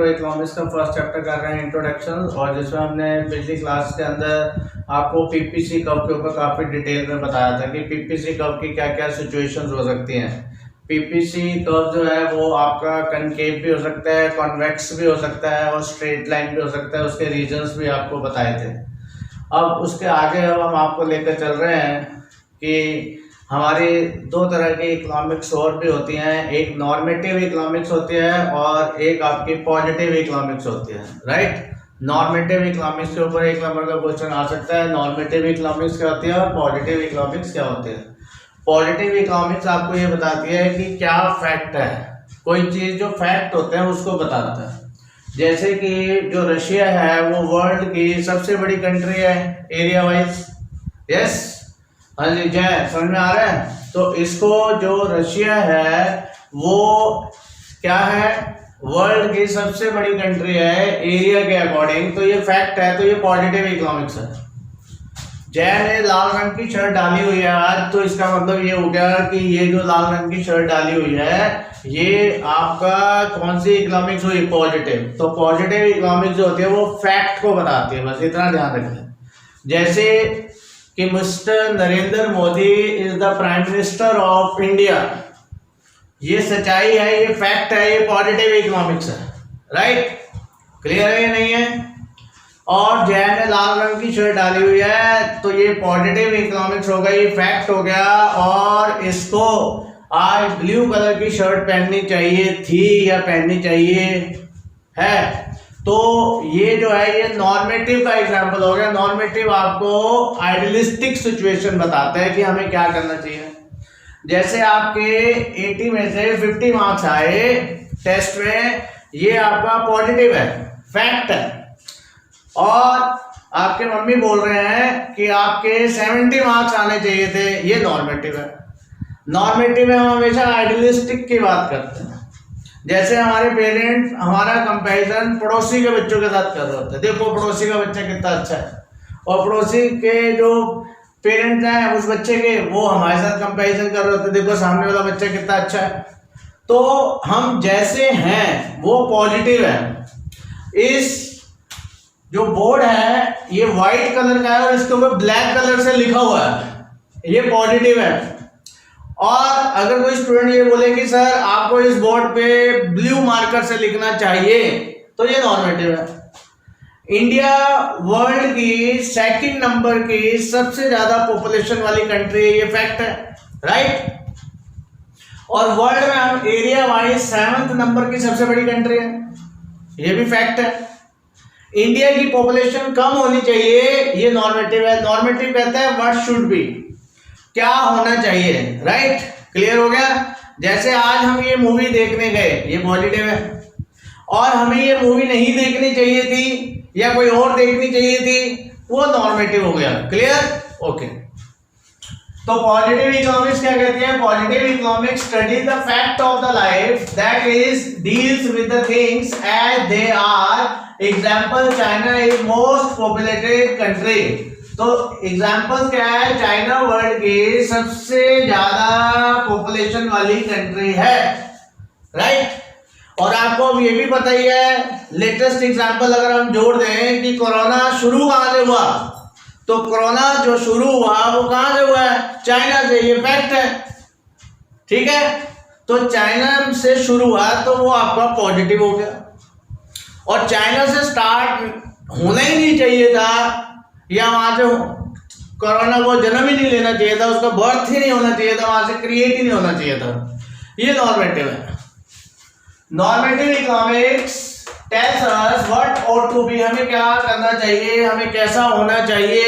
Micro economics का first chapter कर रहे हैं इंट्रोडक्शन, और जिसमें हमने पिछली क्लास के अंदर आपको पीपीसी कर्व के ऊपर काफ़ी डिटेल में बताया था कि पीपीसी कर्व की क्या क्या सिचुएशंस हो सकती हैं। पीपीसी कर्व जो है वो आपका कनकेव भी हो सकता है, कॉन्वेक्स भी हो सकता है और स्ट्रेट लाइन भी हो सकता है। उसके रीजन्स भी आपको बताए थे। अब उसके आगे अब हम आपको लेकर चल रहे हैं कि हमारी दो तरह की इकोनॉमिक्स और भी होती हैं, एक नॉर्मेटिव इकोनॉमिक्स होती है और एक आपकी पॉजिटिव इकोनॉमिक्स होती है, राइट। नॉर्मेटिव इकोनॉमिक्स के ऊपर एक नंबर का क्वेश्चन आ सकता है। नॉर्मेटिव इकोनॉमिक्स क्या होती है और पॉजिटिव इकोनॉमिक्स क्या होती है। पॉजिटिव इकोनॉमिक्स आपको ये बताती है कि क्या फैक्ट है, कोई चीज़ जो फैक्ट होते हैं उसको बताता है। जैसे कि जो रशिया है वो वर्ल्ड की सबसे बड़ी कंट्री है एरिया वाइज। यस, हाँ जी, जय, समझ में आ रहा है। तो इसको जो रशिया है वो क्या है, वर्ल्ड की सबसे बड़ी कंट्री है एरिया के अकॉर्डिंग, तो ये फैक्ट है, तो ये पॉजिटिव इकोनॉमिक्स है। जय ने लाल रंग की शर्ट डाली हुई है आज, तो इसका मतलब ये हो गया कि ये जो लाल रंग की शर्ट डाली हुई है ये आपका कौन सी इकोनॉमिक्स हुई, पॉजिटिव। तो पॉजिटिव इकोनॉमिक्स जो होती है वो फैक्ट को बताती है, बस इतना ध्यान रखें। जैसे कि mister Narendra Modi is the prime minister of India, ये सच्चाई है, ये फैक्ट है, ये पॉजिटिव इकोनॉमिक्स है, राइट। क्लियर है या नहीं है। और जय ने लाल रंग की शर्ट डाली हुई है, तो ये पॉजिटिव इकोनॉमिक्स हो गई, फैक्ट हो गया। और इसको आज ब्लू कलर की शर्ट पहननी चाहिए थी या पहननी चाहिए है, तो ये जो है ये नॉर्मेटिव का एग्जांपल हो गया। नॉर्मेटिव आपको आइडियलिस्टिक सिचुएशन बताते हैं कि हमें क्या करना चाहिए। जैसे आपके 80 में से 50 मार्क्स आए टेस्ट में, ये आपका पॉजिटिव है, फैक्ट है। और आपके मम्मी बोल रहे हैं कि आपके 70 मार्क्स आने चाहिए थे, ये नॉर्मेटिव है। नॉर्मेटिव में हम हमेशा आइडियलिस्टिक की बात करते हैं। जैसे हमारे पेरेंट्स हमारा कंपैरिजन पड़ोसी के बच्चों के साथ कर रहे होते हैं, देखो पड़ोसी का बच्चा कितना अच्छा है, और पड़ोसी के जो पेरेंट्स हैं उस बच्चे के वो हमारे साथ कंपैरिजन कर रहे होते हैं, देखो सामने वाला बच्चा कितना अच्छा है। तो हम जैसे हैं वो पॉजिटिव है। इस जो बोर्ड है ये व्हाइट कलर का है और इसके ऊपर ब्लैक कलर से लिखा हुआ है, ये पॉजिटिव है। और अगर कोई स्टूडेंट ये बोले कि सर आपको इस बोर्ड पे ब्लू मार्कर से लिखना चाहिए, तो ये नॉर्मेटिव है। इंडिया वर्ल्ड की सेकंड नंबर की सबसे ज्यादा पॉपुलेशन वाली कंट्री है, ये फैक्ट है, राइट। और वर्ल्ड में हम एरिया वाइज 7th नंबर की सबसे बड़ी कंट्री है, ये भी फैक्ट है। इंडिया की पॉपुलेशन कम होनी चाहिए, ये नॉर्मेटिव है। नॉर्मेटिव कहता है व्हाट शुड बी, क्या होना चाहिए, राइट। क्लियर हो गया। जैसे आज हम ये मूवी देखने गए, ये पॉजिटिव है। और हमें ये मूवी नहीं देखनी चाहिए थी या कोई और देखनी चाहिए थी, वो नॉर्मेटिव हो गया। Clear, okay. तो पॉजिटिव इकोनॉमिक्स क्या कहती है, positive economics study the fact of the life that is deals with the things as they are. Example, China is most populated country. तो एग्जाम्पल क्या है, चाइना वर्ल्ड की सबसे ज्यादा पॉपुलेशन वाली कंट्री है, राइट। और आपको अब ये भी पता ही है, लेटेस्ट एग्जाम्पल अगर हम जोड़ दें कि कोरोना शुरू कहां से हुआ, तो कोरोना जो शुरू हुआ वो कहां से हुआ है, चाइना से, ये फैक्ट है, ठीक है। तो चाइना से शुरू हुआ तो वो आपका पॉजिटिव हो गया। और चाइना से स्टार्ट होना ही नहीं चाहिए था, या वहां से कोरोना को जन्म ही नहीं लेना चाहिए था, उसका बर्थ ही नहीं होना चाहिए था, वहां से क्रिएट ही नहीं होना चाहिए था, ये नॉर्मेटिव है। Normative economics tells us what ought to be, हमें क्या करना चाहिए, हमें कैसा होना चाहिए।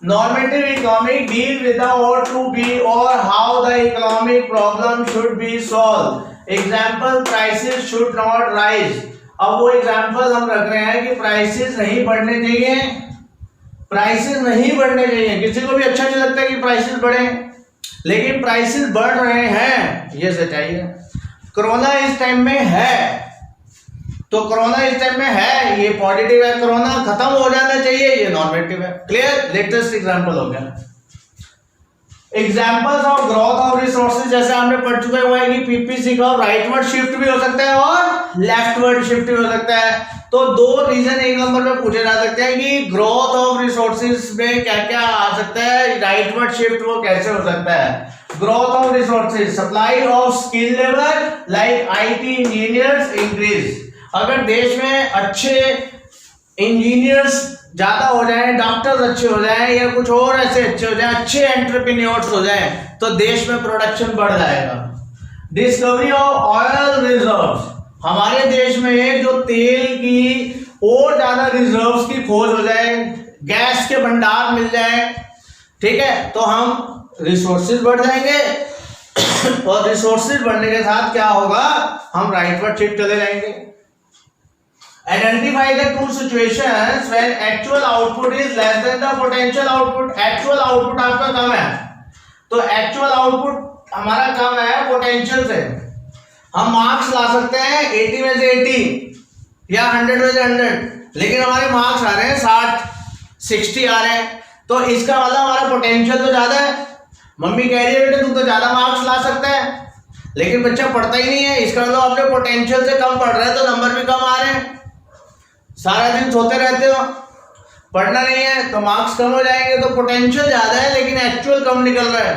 Normative economic deal with the ought to be और how the economic problem should be solve. Example, prices should not rise. अब वो एग्जांपल हम रख रहे हैं कि प्राइसेस नहीं बढ़ने चाहिए, प्राइसेस नहीं बढ़ने चाहिए। किसी को भी अच्छा नहीं लगता कि प्राइसेस बढ़े, लेकिन प्राइसेस बढ़ रहे हैं, ये सच्चाई है। कोरोना इस टाइम में है, तो कोरोना इस टाइम में है, ये पॉजिटिव है। कोरोना खत्म हो जाना चाहिए, ये नॉर्मेटिव है। क्लियर, लेटेस्ट एग्जांपल हो गया। Examples of growth of resources जैसे हमने पढ़ चुके हुए हैं कि पीपीसी का राइटवर्ड शिफ्ट भी हो सकता है और लेफ्टवर्ड शिफ्ट भी हो सकता है। तो दो रीजन एक नंबर में पूछे जा सकते हैं कि ग्रोथ ऑफ रिसोर्सेज में क्या क्या आ सकता है, राइटवर्ड शिफ्ट वो कैसे हो सकता है। Growth of resources, supply of skill labour like IT engineers increase. अगर देश में अच्छे इंजीनियर्स ज्यादा हो जाए, डॉक्टर्स अच्छे हो जाए या कुछ और ऐसे अच्छे हो जाए, अच्छे एंटरप्रेन्योर्स हो जाए तो देश में प्रोडक्शन बढ़ जाएगा। डिस्कवरी ऑफ ऑयल रिजर्व्स, हमारे देश में जो तेल की और ज्यादा रिजर्व्स की खोज हो जाए, गैस के भंडार मिल जाए, ठीक है, तो हम रिसोर्सेज बढ़ जाएंगे और रिसोर्सेज बढ़ने के साथ क्या होगा, हम राइटवर्ड शिफ्ट चले जाएंगे। Identify the two situations when actual output is less than the potential output. Actual output आपका कम है, तो actual output हमारा कम है पोटेंशियल से। हम मार्क्स ला सकते हैं 80 में से 80 या 100 में से 100, लेकिन हमारे मार्क्स आ रहे हैं 60 आ रहे हैं, तो इसका मतलब हमारा पोटेंशियल तो ज्यादा है। मम्मी कह रही है बेटे तू तो ज्यादा मार्क्स ला सकता है, लेकिन बच्चा पढ़ता ही नहीं है, इसका मतलब अपने पोटेंशियल से कम पढ़ रहे हैं तो नंबर भी कम आ रहे हैं। सारा दिन सोते रहते हो, पढ़ना नहीं है तो मार्क्स कम हो जाएंगे, तो पोटेंशियल ज्यादा है लेकिन एक्चुअल कम निकल रहा है।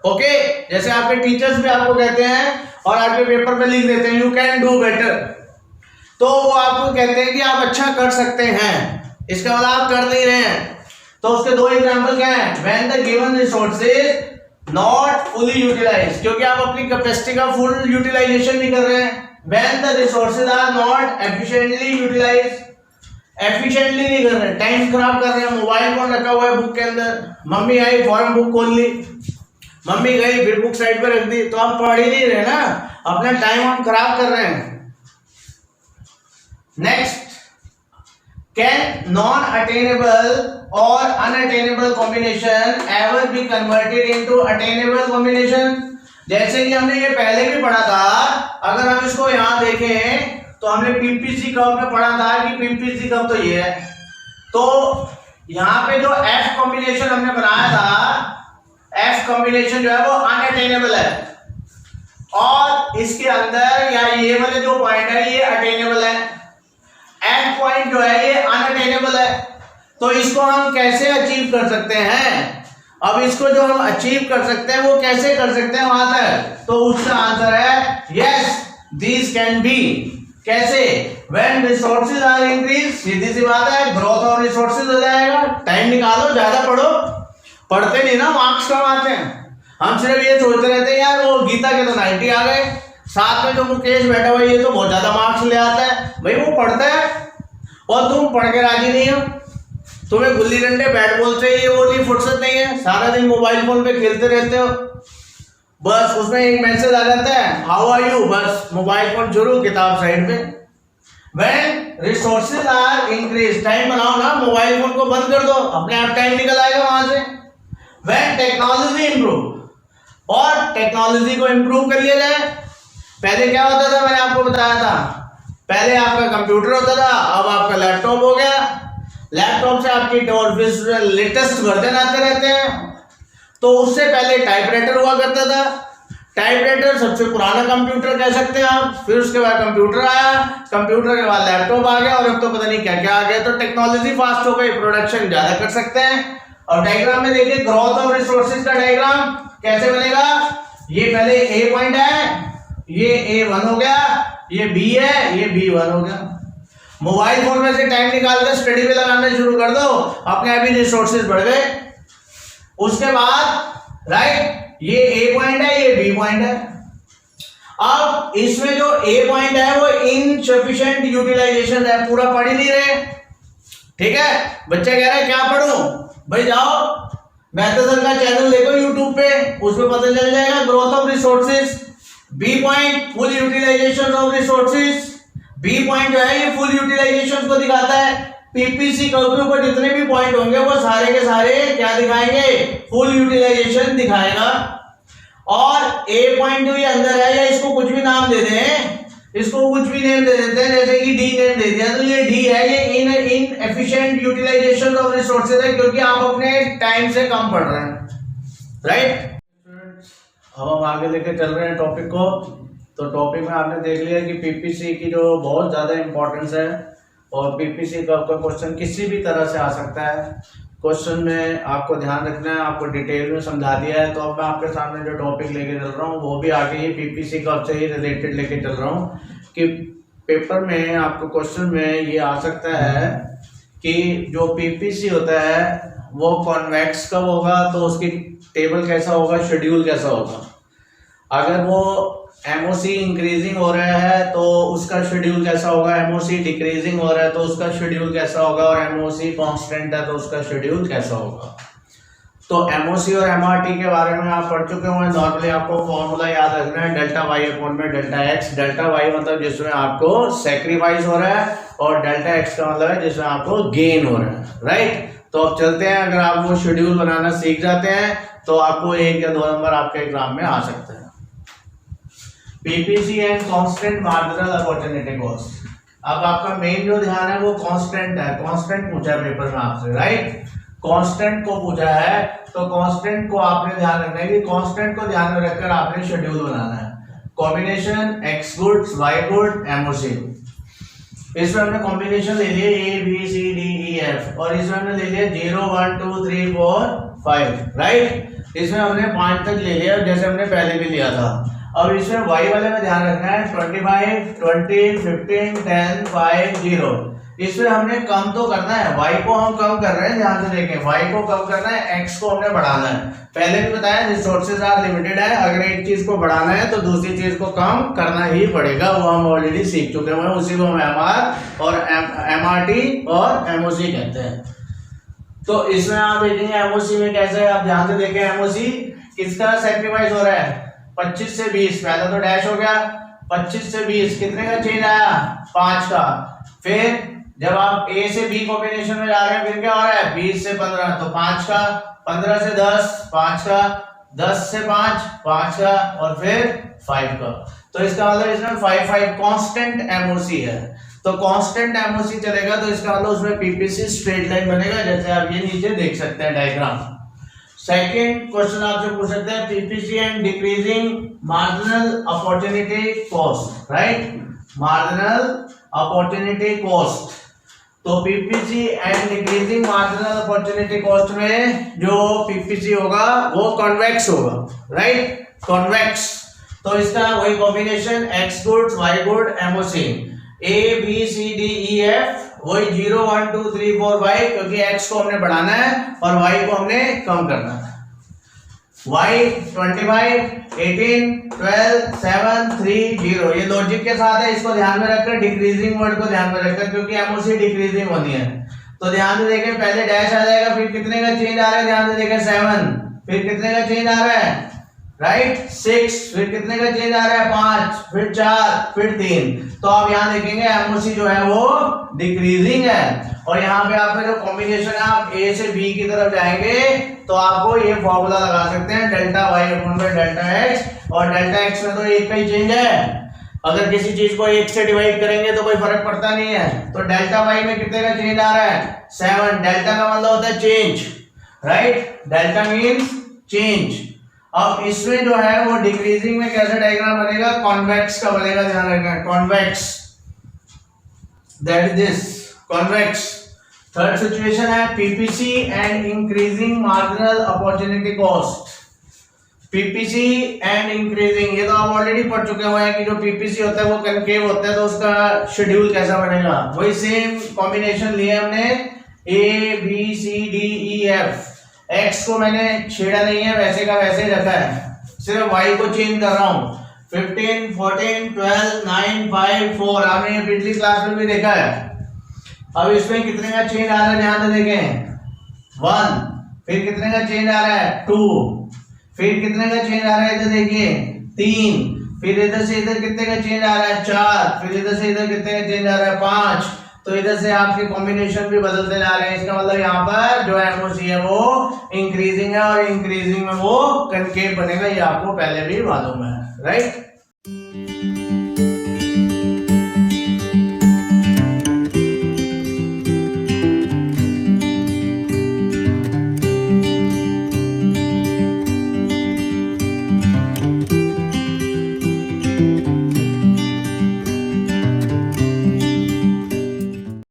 ओके, जैसे आपके टीचर्स भी आपको कहते हैं और आपके पेपर पे लिख देते हैं यू कैन डू बेटर, तो वो आपको कहते हैं कि आप अच्छा कर सकते हैं, इसका मतलब आप कर नहीं रहे हैं। तो उसके दो एग्जांपल क्या है, when the given resources not fully utilised, क्योंकि आप अपनी कैपेसिटी का फुल यूटिलाइजेशन नहीं कर रहे हैं। When the resources are not efficiently utilized, efficiently नहीं कर रहे, टाइम खराब कर रहे हैं, मोबाइल फोन रखा हुआ है बुक के अंदर, मम्मी आई फॉरन बुक खोल ली, मम्मी गई फिर बुक साइड पे रख दी, तो हम पढ़ ही नहीं रहे ना, अपना टाइम हम खराब कर रहे हैं। नेक्स्ट, कैन नॉन अटेनेबल और unattainable combination ever be converted into attainable combination. जैसे कि हमने ये पहले भी पढ़ा था, अगर हम इसको यहां देखें तो हमने पीपीसी कर्व में पढ़ा था कि पीपीसी कर्व तो ये है, तो यहां पे जो एफ कॉम्बिनेशन हमने बनाया था, एफ कॉम्बिनेशन जो है वो अनअटेनेबल है, और इसके अंदर या ये वाले जो पॉइंट है ये अटेनेबल है, एफ पॉइंट जो है ये अनअटेनेबल है। तो इसको हम कैसे अचीव कर सकते हैं, अब इसको जो हम अचीव कर सकते हैं वो कैसे कर सकते हैं वहां तक, तो उसका आंसर है यस दिस कैन बी। कैसे, व्हेन रिसोर्सेज आर इंक्रीज, सीधी सी बात है ग्रोथ ऑफ रिसोर्सेज हो जाएगा। टाइम निकालो, ज्यादा पढ़ो, पढ़ते नहीं ना मार्क्स कम आते हैं, हम सिर्फ ये सोचते रहते हैं यार वो गीता के तो 90 आ गए, साथ में जो मुकेश बैठा हुआ ये तो बहुत ज्यादा मार्क्स ले आता है। भाई वो पढ़ता है और तुम पढ़ के राजी नहीं हो, तुम्हें गुल्ली डंडे बैट बॉल से ये वो नहीं, फुर्सत नहीं है, सारा दिन मोबाइल फोन पे खेलते रहते हो, बस उसमें एक मैसेज आ जाता है हाउ आर यू, बस मोबाइल फोन शुरू, किताब साइड पे। When resources are increase, time बनाओ ना, मोबाइल फोन को बंद कर दो, अपने आप टाइम निकल आएगा वहां से। व्हेन टेक्नोलॉजी इंप्रूव, और टेक्नोलॉजी को इंप्रूव कर लिया जाए। पहले क्या होता था, मैंने आपको बताया था, पहले आपका कंप्यूटर होता था, अब आपका लैपटॉप हो गया, लैपटॉप से आपकी लेटेस्ट वर्जन आते रहते हैं। तो उससे पहले टाइपराइटर हुआ करता था, टाइपराइटर सबसे पुराना कंप्यूटर कह सकते हैं आप, फिर उसके बाद कंप्यूटर आया, कंप्यूटर के बाद लैपटॉप आ गया, और अब तो पता नहीं क्या क्या आ गया। तो टेक्नोलॉजी फास्ट हो गई, प्रोडक्शन ज्यादा कर सकते हैं। और डायग्राम में देखिए ग्रोथ ऑफ रिसोर्सेज का डायग्राम कैसे बनेगा, ये पहले ए पॉइंट है, ये A1 हो गया, ये B है, ये B1 हो गया। मोबाइल फोन में से टाइम निकाल कर स्टडी पे लगाना शुरू कर दो, अपने आप ही रिसोर्सेज बढ़ गए। उसके बाद राइट, ये A पॉइंट है, ये B पॉइंट है। अब इसमें जो A पॉइंट है वो इनसफिशिएंट यूटिलाइजेशन है, पूरा पढ़ ही नहीं रहे, ठीक है। बच्चा कह रहा है क्या पढ़ूं, भाई जाओ मेहता सर का चैनल देखो यूट्यूब पे, उसमें पता चल जाएगा growth of resources. B point full utilisation of resources, B point जो है ये फुल यूटिलाइजेशन को दिखाता है। पीपीसी कर्व के ऊपर जितने भी पॉइंट होंगे वो सारे के सारे क्या दिखाएंगे, फुल यूटिलाइजेशन दिखाएगा। और ए पॉइंट जो ये अंदर है, या इसको कुछ भी नाम दे दें, इसको कुछ भी नेम दे देते हैं, जैसे कि डी नेम दे दिया, तो ये डी है, ये इनएफिशिएंट यूटिलाइजेशन ऑफ रिसोर्सेज है, क्योंकि आप अपने टाइम से कम पढ़ रहे हैं। राइट। अब हम आगे लेके चल रहे हैं टॉपिक को। तो टॉपिक में आपने देख लिया कि पीपीसी की जो बहुत ज़्यादा इम्पोर्टेंस है, और पीपीसी का आपका क्वेश्चन किसी भी तरह से आ सकता है। क्वेश्चन में आपको ध्यान रखना है, आपको डिटेल में समझा दिया है। तो अब मैं आपके सामने जो टॉपिक लेके चल रहा हूँ वो भी आगे ही पीपीसी कर्व से ही रिलेटेड लेके चल रहा हूँ कि पेपर में आपको क्वेश्चन में ये आ सकता है कि जो पीपीसी होता है वो कॉन्वेक्स कब होगा, तो उसकी टेबल कैसा होगा, शेड्यूल कैसा होगा। अगर वो एमओसी इंक्रीजिंग हो रहा है तो उसका शेड्यूल कैसा होगा, एमओसी डिक्रीजिंग हो रहा है तो उसका शेड्यूल कैसा होगा, और एमओसी कांस्टेंट है तो उसका शेड्यूल कैसा होगा। तो एमओसी और एमआरटी के बारे में आप पढ़ चुके होंगे। नॉर्मली आपको फॉर्मूला याद रखना है, डेल्टा वाई अपॉन में डेल्टा एक्स। डेल्टा वाई मतलब जिसमें आपको सैक्रिफाइस हो रहा है, और डेल्टा एक्स का मतलब है जिसमें आपको गेन हो रहा है, राइट। तो अब चलते हैं, अगर आप वो शेड्यूल बनाना सीख जाते हैं तो आपको 1 या 2 नंबर आपके एग्जाम में आ सकते हैं। PPC and constant marginal opportunity cost. अब आपका मेन जो ध्यान है वो कांस्टेंट है। कांस्टेंट पूछा है पेपर में आपसे, राइट। कांस्टेंट को पूछा है तो कांस्टेंट को आपने ध्यान रखना है कि कांस्टेंट को ध्यान में रखकर आपने शेड्यूल बनाना है। Combination X goods Y good MOC. इसमें हमने कॉम्बिनेशन ले लिए A B C D E F, और इसमें हमने ले लिया 0 1 2 3 4 5, राइट। इसमें हमने 5 तक ले लिया जैसे हमने पहले भी लिया था। अब इसमें y वाले में ध्यान रखना है 25 20 15 10 5 0। इसमें हमने कम तो करना है, y को हम कम कर रहे हैं, ध्यान से देखें। y को कम करना है, x को हमने बढ़ाना है। पहले भी बताया रिसोर्सेज आर लिमिटेड है, अगर एक चीज को बढ़ाना है तो दूसरी चीज को कम करना ही पड़ेगा। वो हम ऑलरेडी सीख चुके हैं, उसी को हम एमआर और एमआरटी और एमओसी कहते हैं। तो इसमें आप देखेंगे एमओसी में कैसे है, आप ध्यान से देखें। एमओसी किसका सैक्रिफाइस हो रहा है, 25 से 20। पहले तो डैश हो गया, 25 से 20 कितने का चेंज आया, 5 का। फिर जब आप ए से बी कॉम्बिनेशन में जा रहे हैं फिर क्या हो रहा है, 20 से 15 तो 5 का, 15 से 10 5 का, 10 से 5 5 का, और फिर 5 का। तो इसका मतलब इसमें 5 5 कांस्टेंट एमओसी है। तो कांस्टेंट एमओसी चलेगा तो इसका मतलब उसमें पीपीसी स्ट्रेट लाइन बनेगा, जैसे आप ये नीचे देख सकते हैं डायग्राम। सेकेंड क्वेश्चन आपसे पूछ सकते हैं PPC and decreasing marginal opportunity cost, right. Marginal opportunity cost. तो PPC and decreasing marginal opportunity cost में जो पीपीसी होगा वो कॉन्वेक्स होगा, राइट, कॉन्वेक्स। तो इसका वही combination X goods Y good MOC, A B C D E F, वही 0 1 2 3 4 5, क्योंकि x को हमने बढ़ाना है और y को हमने कम करना है। y 25 18 12 7 3 0, ये लॉजिक के साथ है, इसको ध्यान में रखकर डिक्रीजिंग वर्ड को ध्यान में रखकर, क्योंकि एमओसी डिक्रीजिंग होनी है। तो ध्यान से देखें, पहले डैश आ जाएगा, फिर कितने का चेंज आ रहा है, ध्यान से देखें 7, फिर कितने का चेंज आ रहा है, राइट 6, फिर कितने का चेंज आ रहा है 5, फिर 4, फिर 3। तो आप यहाँ देखेंगे एमओसी जो है वो डिक्रीजिंग है। और यहाँ पे आपका जो कॉम्बिनेशन है, आप ए से बी की तरफ जाएंगे तो आपको ये फॉर्मूला लगा सकते हैं, डेल्टा वाई अपॉन में डेल्टा एक्स। और डेल्टा एक्स में तो एक का ही चेंज है, अगर किसी चीज को एक से डिवाइड करेंगे तो कोई फर्क पड़ता नहीं है। तो डेल्टा वाई में कितने का चेंज आ रहा है, 7। डेल्टा का मतलब होता है change, right, delta means change. अब इसमें जो है वो डिक्रीजिंग में कैसे डायग्राम बनेगा, कॉन्वेक्स का बनेगा, ध्यान रखना, convex, that is this convex. Third situation है PPC and increasing marginal opportunity cost. PPC and increasing, ये तो आप ऑलरेडी पढ़ चुके हुए हैं कि जो पीपीसी होता है वो कनकेव होता है, तो उसका शेड्यूल कैसा बनेगा। वही सेम कॉम्बिनेशन लिए हमने, A B C D E F. X को मैंने छेड़ा नहीं है, वैसे का वैसे ही रखा है, सिर्फ वाई को चेंज कर रहा हूं। 15 14 12 9 5 4, आपने ये पिछली क्लास में भी देखा है। अब इसमें कितने का चेंज आ रहा है, ध्यान से देखें 1, फिर कितने का चेंज आ रहा है 2, फिर कितने का चेंज आ रहा है, इधर देखिए 3, फिर इधर से इधर कितने का चेंज आ रहा है 4, फिर इधर से इधर कितने का चेंज आ रहा है 5। तो इधर से आपके कॉम्बिनेशन भी बदलते जा रहे हैं। इसका मतलब यहाँ पर जो एमओसी है वो इंक्रीजिंग है, और इंक्रीजिंग में वो कनकेव बनेगा, ये आपको पहले भी मालूम है, राइट।